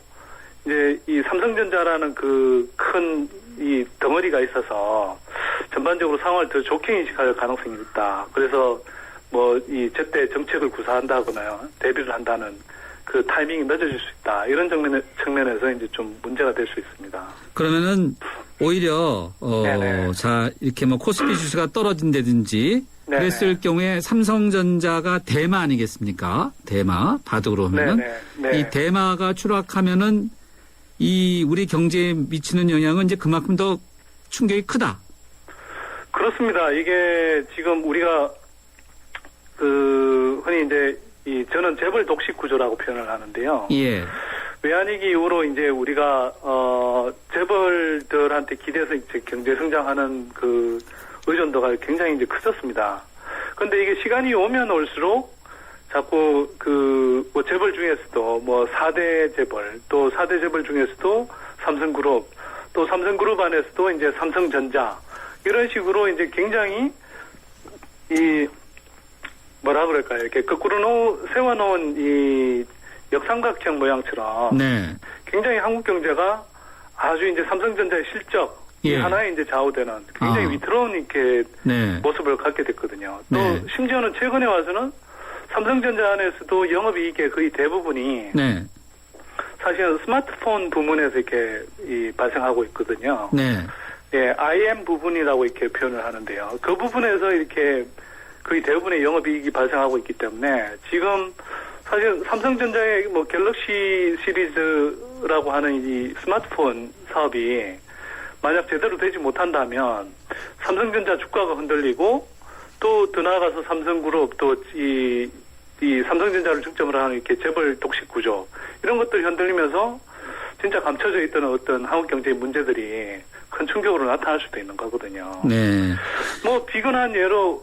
S19: 이제 이 삼성전자라는 그 큰 이 덩어리가 있어서 전반적으로 상황을 더 좋게 인식할 가능성이 있다. 그래서 뭐 이 제때 정책을 구사한다거나 대비를 한다는 그 타이밍이 늦어질 수 있다. 이런 측면에서 이제 좀 문제가 될 수 있습니다.
S2: 그러면은 오히려 자 이렇게 뭐 코스피 지수가 떨어진다든지
S19: 네네.
S2: 그랬을 경우에 삼성전자가 대마 아니겠습니까? 대마 바둑으로 하면은
S19: 네네.
S2: 이 대마가 추락하면은 이 우리 경제에 미치는 영향은 이제 그만큼 더 충격이 크다.
S19: 그렇습니다. 이게 지금 우리가 흔히 이제 저는 재벌 독식 구조라고 표현을 하는데요.
S2: 예.
S19: 외환위기 이후로 이제 우리가 재벌들한테 기대서 이제 경제 성장하는 그 의존도가 굉장히 이제 커졌습니다. 그런데 이게 시간이 오면 올수록 자꾸 뭐 재벌 중에서도 뭐 4대 재벌 또 4대 재벌 중에서도 삼성그룹 또 삼성그룹 안에서도 이제 삼성전자 이런 식으로 이제 굉장히 뭐라 그럴까요? 이렇게 거꾸로 세워놓은 이 역삼각형 모양처럼
S2: 네.
S19: 굉장히 한국 경제가 아주 이제 삼성전자의 실적
S2: 예.
S19: 하나에 이제 좌우되는 굉장히 위태로운 이렇게
S2: 네.
S19: 모습을 갖게 됐거든요. 또
S2: 네.
S19: 심지어는 최근에 와서는 삼성전자 안에서도 영업이익의 거의 대부분이
S2: 네.
S19: 사실은 스마트폰 부문에서 이렇게 발생하고 있거든요.
S2: 네.
S19: 예, IM 부분이라고 이렇게 표현을 하는데요. 그 부분에서 이렇게 거의 대부분의 영업이익이 발생하고 있기 때문에 지금 사실 삼성전자의 뭐 갤럭시 시리즈라고 하는 이 스마트폰 사업이 만약 제대로 되지 못한다면 삼성전자 주가가 흔들리고 또 더 나아가서 삼성그룹 또 이 삼성전자를 중점으로 하는 이렇게 재벌 독식 구조 이런 것들이 흔들리면서 진짜 감춰져 있던 어떤 한국 경제의 문제들이 큰 충격으로 나타날 수도 있는 거거든요.
S2: 네.
S19: 뭐 비근한 예로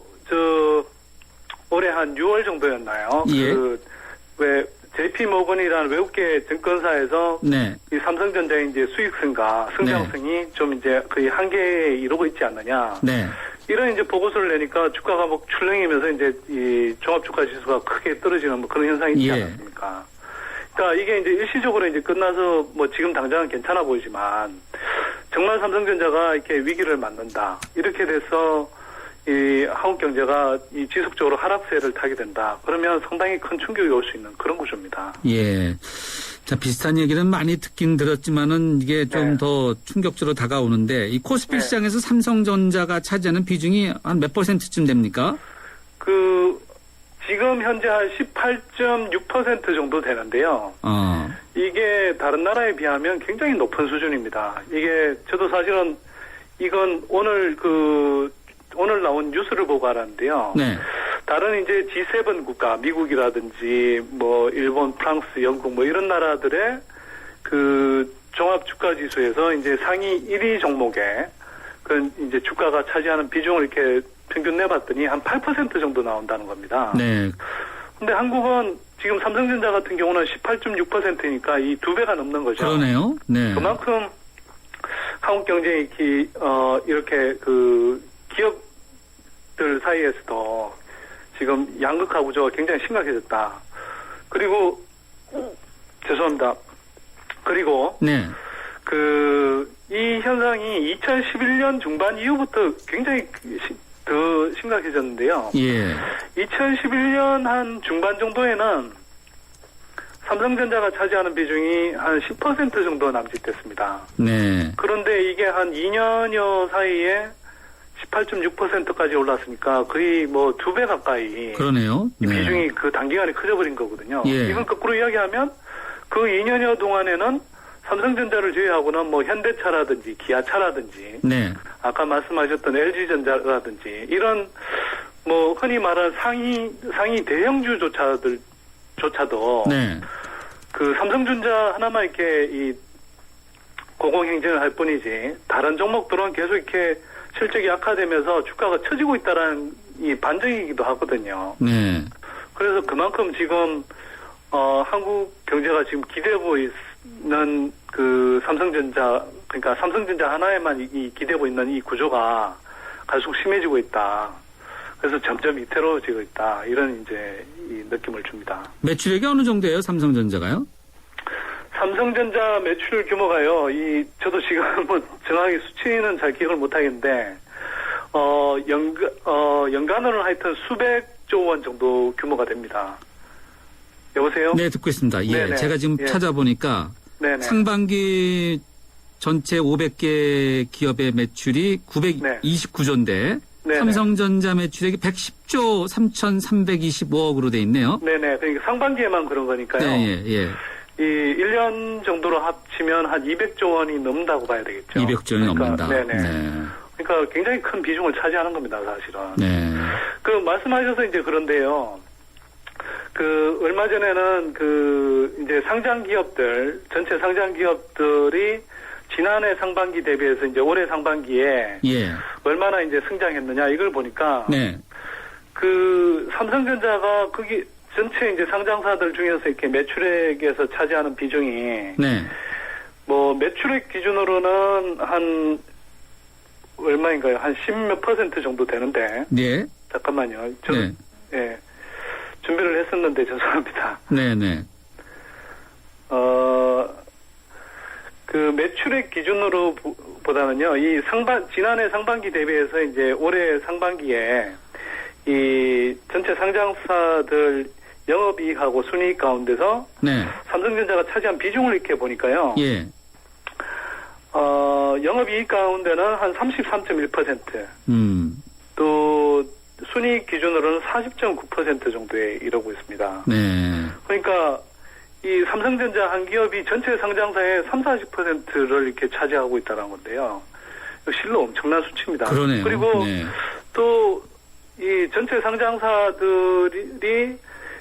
S19: 올해 한 6월 정도였나요?
S2: 예.
S19: 왜 JP 모건이라는 외국계 증권사에서
S2: 네.
S19: 이 삼성전자의 이제 수익성과 성장성이 좀 이제 거의 한계에 이르고 있지 않느냐.
S2: 네.
S19: 이런 이제 보고서를 내니까 주가가 막 출렁이면서 이제 이 종합주가 지수가 크게 떨어지는 뭐 그런 현상이 있지
S2: 예.
S19: 않았습니까? 그러니까 이게 이제 일시적으로 이제 끝나서 뭐 지금 당장은 괜찮아 보이지만 정말 삼성전자가 이렇게 위기를 맞는다. 이렇게 돼서 이 한국 경제가 이 지속적으로 하락세를 타게 된다. 그러면 상당히 큰 충격이 올 수 있는 그런 구조입니다.
S2: 예. 자, 비슷한 얘기는 많이 듣긴 들었지만은 이게 좀
S19: 네.
S2: 더 충격적으로 다가오는데 이 코스피 시장에서 삼성전자가 차지하는 비중이 한 몇 %쯤 됩니까?
S19: 지금 현재 한 18.6% 정도 되는데요. 이게 다른 나라에 비하면 굉장히 높은 수준입니다. 이게 저도 사실은 이건 오늘 나온 뉴스를 보고 알았는데요.
S2: 네.
S19: 다른 이제 G7 국가, 미국이라든지 뭐 일본, 프랑스, 영국 뭐 이런 나라들의 그 종합 주가 지수에서 이제 상위 1위 종목에 그 이제 주가가 차지하는 비중을 이렇게 평균 내봤더니 한 8% 정도 나온다는 겁니다.
S2: 네.
S19: 근데 한국은 지금 삼성전자 같은 경우는 18.6%니까 이 2배가 넘는 거죠.
S2: 그러네요. 네.
S19: 그만큼 한국 경제의 이렇게 그 기업들 사이에서도 지금 양극화 구조가 굉장히 심각해졌다. 그리고 죄송합니다. 그리고
S2: 네.
S19: 이 현상이 2011년 중반 이후부터 굉장히 더 심각해졌는데요.
S2: 예.
S19: 2011년 한 중반 정도에는 삼성전자가 차지하는 비중이 한 10% 정도 남짓됐습니다.
S2: 네.
S19: 그런데 이게 한 2년여 사이에 18.6%까지 올랐으니까 거의 뭐 2배 가까이
S2: 그러네요.
S19: 이
S2: 네.
S19: 비중이 그 단기간에 커져버린 거거든요.
S2: 예.
S19: 이건 거꾸로 이야기하면 그 2년여 동안에는 삼성전자를 제외하고는 뭐 현대차라든지 기아차라든지
S2: 네.
S19: 아까 말씀하셨던 LG전자라든지 이런 뭐 흔히 말하는 상위 대형주조차도
S2: 네.
S19: 그 삼성전자 하나만 이렇게 이 고공행진을 할 뿐이지 다른 종목들은 계속 이렇게 실적이 약화되면서 주가가 처지고 있다라는 이 반증이기도 하거든요.
S2: 네.
S19: 그래서 그만큼 지금 한국 경제가 지금 기대고 있는 그 삼성전자 그러니까 삼성전자 하나에만 이 기대고 있는 이 구조가 갈수록 심해지고 있다. 그래서 점점 위태로워지고 있다. 이런 이제 이 느낌을 줍니다.
S2: 매출액이 어느 정도예요, 삼성전자가요?
S19: 삼성전자 매출 규모가요. 저도 지금 뭐 정확히 수치는 잘 기억을 못 하겠는데 연간으로는 하여튼 수백조 원 정도 규모가 됩니다. 여보세요?
S2: 네, 듣고 있습니다. 예.
S19: 네네.
S2: 제가 지금
S19: 예.
S2: 찾아보니까
S19: 네네.
S2: 상반기 전체 500개 기업의 매출이 929조인데
S19: 네네.
S2: 삼성전자 매출액이 110조 3,325억으로 돼 있네요.
S19: 네네. 그러니까 상반기에만 그런 거니까요.
S2: 네, 예.
S19: 이 1년 정도로 합치면 한 200조 원이 넘는다고 봐야 되겠죠.
S2: 200조 원이 넘는다.
S19: 네네.
S2: 네.
S19: 그러니까 굉장히 큰 비중을 차지하는 겁니다, 사실은.
S2: 네.
S19: 말씀하셔서 이제 그런데요. 얼마 전에는 이제 상장 기업들, 전체 상장 기업들이 지난해 상반기 대비해서 이제 올해 상반기에
S2: 예.
S19: 얼마나 이제 성장했느냐 이걸 보니까
S2: 네.
S19: 삼성전자가 거기 전체 이제 상장사들 중에서 이렇게 매출액에서 차지하는 비중이
S2: 네.
S19: 뭐 매출액 기준으로는 한 얼마인가요? 한 10몇 % 정도 되는데.
S2: 네.
S19: 잠깐만요.
S2: 네.
S19: 예. 준비를 했었는데 죄송합니다.
S2: 네네.
S19: 매출액 기준으로 보다는요, 지난해 상반기 대비해서 이제 올해 상반기에 이 전체 상장사들 영업이익하고 순이익 가운데서
S2: 네.
S19: 삼성전자가 차지한 비중을 이렇게 보니까요.
S2: 예.
S19: 영업이익 가운데는 한 33.1%. 또 순이익 기준으로는 40.9% 정도에 이르고 있습니다.
S2: 네.
S19: 그러니까 이 삼성전자 한 기업이 전체 상장사의 30-40%를 이렇게 차지하고 있다는 건데요. 이거 실로 엄청난 수치입니다.
S2: 그러네요.
S19: 그리고
S2: 네.
S19: 또 이 전체 상장사들이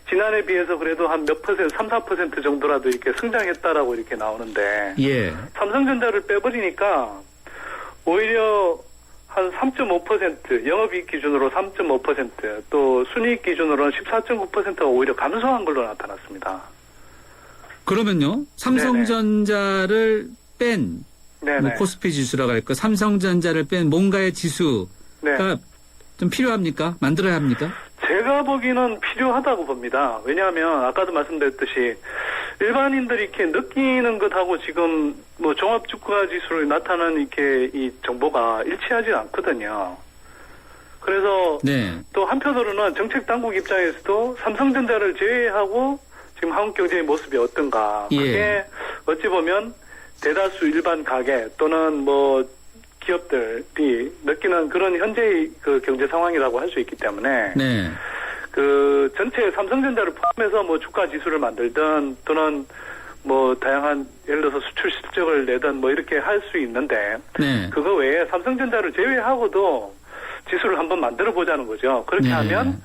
S19: 지난해 비해서 그래도 한 몇 %, 3-4% 정도라도 이렇게 성장했다라고 이렇게 나오는데
S2: 예.
S19: 삼성전자를 빼버리니까 오히려 한 3.5%, 영업이익 기준으로 3.5%, 또 순이익 기준으로는 14.9%가 오히려 감소한 걸로 나타났습니다.
S2: 그러면요, 삼성전자를 뺀 뭐 코스피 지수라고 할까, 삼성전자를 뺀 뭔가의 지수가
S19: 네.
S2: 좀 필요합니까? 만들어야 합니까?
S19: 제가 보기에는 필요하다고 봅니다. 왜냐하면 아까도 말씀드렸듯이 일반인들이 이렇게 느끼는 것하고 지금 뭐 종합주가 지수를 나타나는 이렇게 이 정보가 일치하지 않거든요. 그래서
S2: 네.
S19: 또 한편으로는 정책 당국 입장에서도 삼성전자를 제외하고 지금 한국 경제의 모습이 어떤가.
S2: 예.
S19: 그게 어찌 보면 대다수 일반 가게 또는 뭐 기업들이 느끼는 그런 현재의 그 경제 상황이라고 할 수 있기 때문에
S2: 네.
S19: 그 전체 삼성전자를 포함해서 뭐 주가 지수를 만들든 또는 뭐 다양한 예를 들어서 수출 실적을 내든 뭐 이렇게 할 수 있는데
S2: 네.
S19: 그거 외에 삼성전자를 제외하고도 지수를 한번 만들어 보자는 거죠. 그렇게
S2: 네.
S19: 하면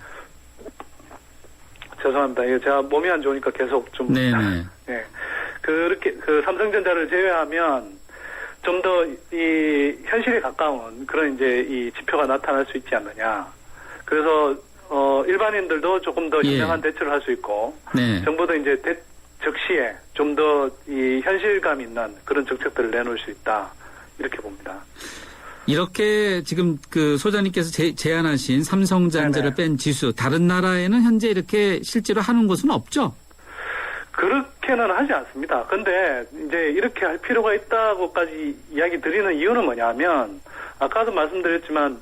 S19: 죄송합니다. 이거 제가 몸이 안 좋으니까 계속 좀
S2: 네네.
S19: 네. 그렇게 그 삼성전자를 제외하면 좀 더 이 현실에 가까운 그런 이제 이 지표가 나타날 수 있지 않느냐. 그래서 일반인들도 조금 더
S2: 예.
S19: 현명한 대처를 할 수 있고
S2: 네.
S19: 정부도 이제 적시에 좀 더 이 현실감 있는 그런 정책들을 내놓을 수 있다. 이렇게 봅니다.
S2: 이렇게 지금 그 소장님께서 제안하신 삼성전자를
S19: 네네.
S2: 뺀 지수, 다른 나라에는 현재 이렇게 실제로 하는 곳은 없죠?
S19: 그렇게는 하지 않습니다. 근데 이제 이렇게 할 필요가 있다고까지 이야기 드리는 이유는 뭐냐면 아까도 말씀드렸지만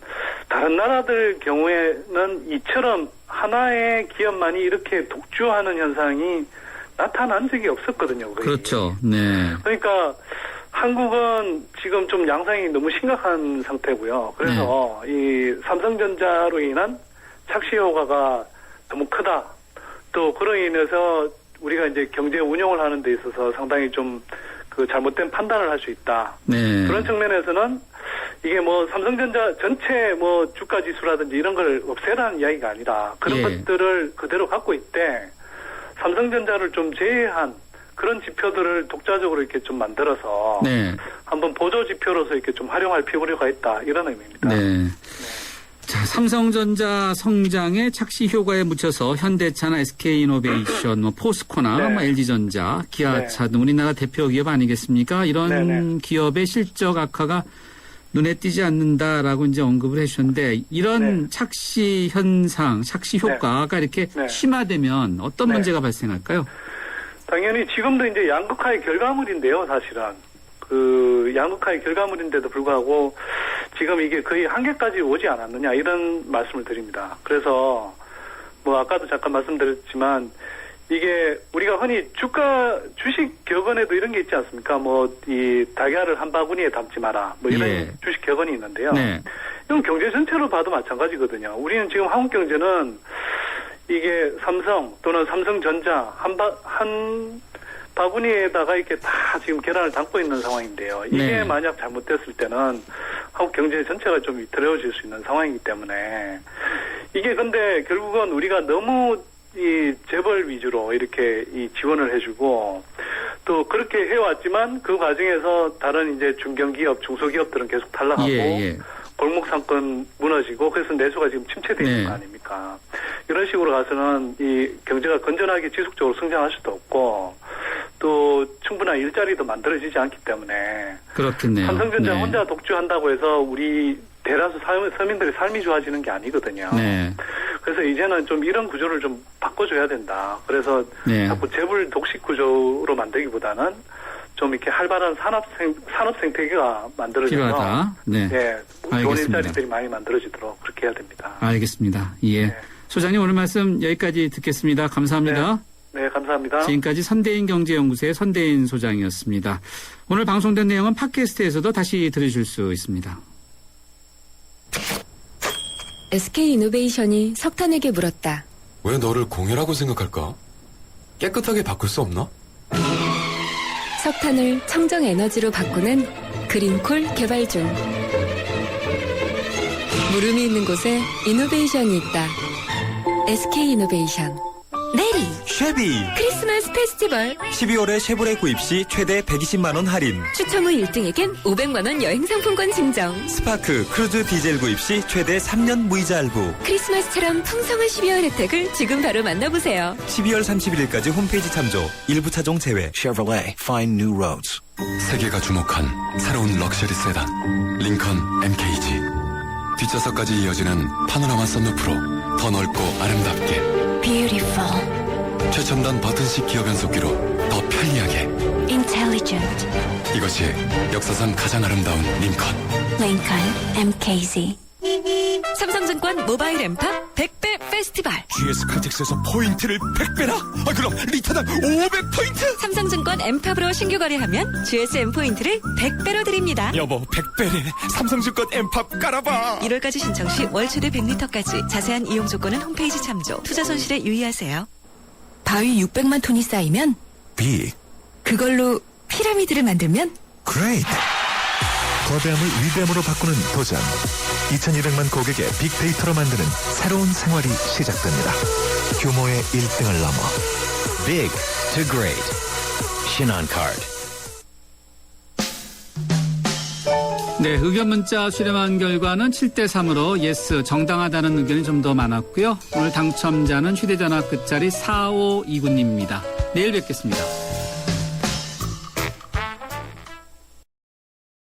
S19: 다른 나라들 경우에는 이처럼 하나의 기업만이 이렇게 독주하는 현상이 나타난 적이 없었거든요. 거의.
S2: 그렇죠. 네.
S19: 그러니까 한국은 지금 좀 양상이 너무 심각한 상태고요. 그래서 이 삼성전자로 인한 착시 효과가 너무 크다. 또 그로 인해서 우리가 이제 경제 운영을 하는 데 있어서 상당히 좀 그 잘못된 판단을 할 수 있다.
S2: 네.
S19: 그런 측면에서는 이게 뭐 삼성전자 전체 뭐 주가 지수라든지 이런 걸 없애라는 이야기가 아니라 그런
S2: 예.
S19: 것들을 그대로 갖고 있대. 삼성전자를 좀 제외한 그런 지표들을 독자적으로 이렇게 좀 만들어서
S2: 네.
S19: 한번 보조 지표로서 이렇게 좀 활용할 필요가 있다. 이런 의미입니다.
S2: 네. 자, 삼성전자 성장의 착시 효과에 묻혀서 현대차나 SK이노베이션, 뭐 포스코나
S19: 네.
S2: 뭐 LG전자, 기아차
S19: 네.
S2: 등 우리나라 대표 기업 아니겠습니까? 이런
S19: 네네.
S2: 기업의 실적 악화가 눈에 띄지 않는다라고 이제 언급을 해주셨는데 이런
S19: 네.
S2: 착시 현상, 착시 효과가 이렇게
S19: 네.
S2: 심화되면 어떤
S19: 네.
S2: 문제가 발생할까요?
S19: 당연히 지금도 이제 양극화의 결과물인데요, 사실은. 그 양극화의 결과물인데도 불구하고 지금 이게 거의 한계까지 오지 않았느냐 이런 말씀을 드립니다. 그래서 뭐 아까도 잠깐 말씀드렸지만 이게 우리가 흔히 주식 격언에도 이런 게 있지 않습니까? 뭐 이 달걀을 한 바구니에 담지 마라 뭐 이런
S2: 예.
S19: 주식 격언이 있는데요.
S2: 네.
S19: 이건 경제 전체로 봐도 마찬가지거든요. 우리는 지금 한국 경제는 이게 삼성 또는 삼성전자 한 바구니에다가 이렇게 다 지금 계란을 담고 있는 상황인데요. 이게
S2: 네.
S19: 만약 잘못됐을 때는 한국 경제 전체가 좀 위태로워질 수 있는 상황이기 때문에 이게 근데 결국은 우리가 너무 이 재벌 위주로 이렇게 이 지원을 해주고 또 그렇게 해왔지만 그 과정에서 다른 이제 중견기업, 중소기업들은 계속 탈락하고
S2: 예.
S19: 골목 상권 무너지고 그래서 내수가 지금 침체되어 있는
S2: 네.
S19: 거 아닙니까? 이런 식으로 가서는 이 경제가 건전하게 지속적으로 성장할 수도 없고 또 충분한 일자리도 만들어지지 않기 때문에
S2: 그렇겠네요.
S19: 삼성전자
S2: 네.
S19: 혼자 독주한다고 해서 우리 대다수 서민들의 삶이 좋아지는 게 아니거든요.
S2: 네.
S19: 그래서 이제는 좀 이런 구조를 좀 바꿔줘야 된다. 그래서
S2: 네.
S19: 자꾸 재벌 독식 구조로 만들기보다는 좀 이렇게 활발한 산업 생태계가 만들어져서
S2: 필요하다. 네.
S19: 예, 좋은
S2: 알겠습니다.
S19: 일자리들이 많이 만들어지도록 그렇게 해야 됩니다.
S2: 알겠습니다. 예. 소장님 오늘 말씀 여기까지 듣겠습니다. 감사합니다.
S19: 네, 감사합니다.
S2: 지금까지 선대인 경제연구소의 선대인 소장이었습니다. 오늘 방송된 내용은 팟캐스트에서도 다시 들으실 수 있습니다.
S4: SK이노베이션이 석탄에게 물었다.
S14: 왜 너를 공유라고 생각할까? 깨끗하게 바꿀 수 없나?
S4: 석탄을 청정에너지로 바꾸는 그린콜 개발 중. 물음이 있는 곳에 이노베이션이 있다. SK이노베이션.
S20: 내리 쉐비
S4: 크리스마스 페스티벌
S20: 12월에 쉐보레 구입 시 최대 120만원 할인
S4: 추첨 후 1등에겐 500만원 여행 상품권 증정.
S20: 스파크 크루즈 디젤 구입 시 최대 3년 무이자 할부
S4: 크리스마스처럼 풍성한 12월 혜택을 지금 바로 만나보세요.
S20: 12월 31일까지 홈페이지 참조 일부 차종 제외 Chevrolet Find New Roads
S14: 세계가 주목한 새로운 럭셔리 세단 링컨 MKG 뒷좌석까지 이어지는 파노라마 썬루프로 더 넓고 아름답게
S11: Beautiful,
S14: 최첨단 버튼식 기어 변속기로 더 편리하게
S11: intelligent,
S14: 이것이 역사상 가장 아름다운 링컨
S11: Lincoln MKZ.
S4: 삼성증권 모바일 엠파 100배
S15: 선물 페스티벌.
S3: GS 칼텍스에서 포인트를 100배나? 그럼 리터당 500포인트?
S15: 삼성증권 엠팝으로 신규 거래하면 GSM 포인트를 100배로 드립니다.
S3: 여보, 100배래. 삼성증권 엠팝 깔아봐.
S15: 1월까지 신청 시 월 최대 100리터까지. 자세한 이용 조건은 홈페이지 참조. 투자 손실에 유의하세요. 바위 600만 톤이 쌓이면
S3: 빅.
S15: 그걸로 피라미드를 만들면
S3: Great. 거대함을 위대함으로 바꾸는 도전. 2200만 고객의 빅데이터로 만드는 새로운 생활이 시작됩니다. 규모의 1등을 넘어.
S20: Big to great. 신한카드.
S2: 네, 의견 문자 수렴한 결과는 7대3으로 예스 정당하다는 의견이 좀 더 많았고요. 오늘 당첨자는 휴대전화 끝자리 4529님입니다. 내일 뵙겠습니다.